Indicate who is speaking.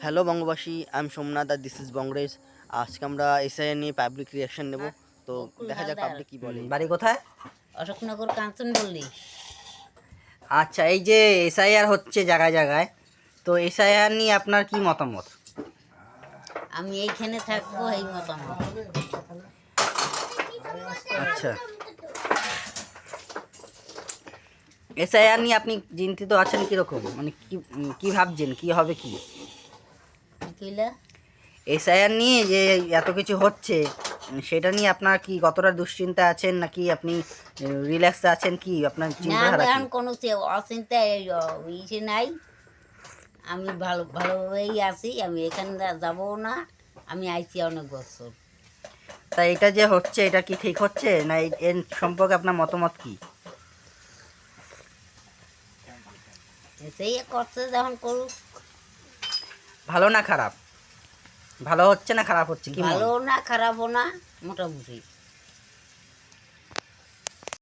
Speaker 1: Hello বঙ্গবাসী, আমি সোমনাথ আর this is বংরেজ। আজকে আমরা এসআইআর নিয়ে পাবলিক রিয়াকশন নেব। তো
Speaker 2: বকুল
Speaker 1: দেখা যাক
Speaker 2: হালদার।
Speaker 1: পাবলিক কি বলে।
Speaker 3: বাড়ি কোথায়?
Speaker 2: অশোকনগর কাঞ্চন বললি।
Speaker 3: আচ্ছা, এই যে এসআইআর হচ্ছে জায়গায় জায়গায়, তো এসআইআর নিয়ে আপনার কি মতামত?
Speaker 2: আমি এইখানে থাকবো, এই মতামত।
Speaker 3: আচ্ছা, এসআইআর নিয়ে আপনি চিন্তিত আছেন কিরকম? মানে কি ভাবছেন, কি হবে কি?
Speaker 2: কইলা
Speaker 3: এসআইআর নিয়ে যে এত কিছু হচ্ছে, সেটা নিয়ে আপনার কি কতটা দুশ্চিন্তা আছেন, নাকি আপনি রিল্যাক্সে আছেন, কি আপনার
Speaker 2: না, আমি
Speaker 3: চিন্তাধারা কি?
Speaker 2: এখন কোনো অচিন্তা ইসে নাই। আমি ভালোভাবেই আছি। আমি এখানে যাবো না। আমি আইছি অনেক বছর।
Speaker 3: তা এটা যে হচ্ছে, এটা কি ঠিক হচ্ছে না? এর সম্পর্কে আপনার মতামত কি?
Speaker 2: সেই করছে যখন করুক।
Speaker 3: ভালো না খারাপ? ভালো হচ্ছে না খারাপ হচ্ছে কি?
Speaker 2: ভালো না খারাপও না, মোটামুটি।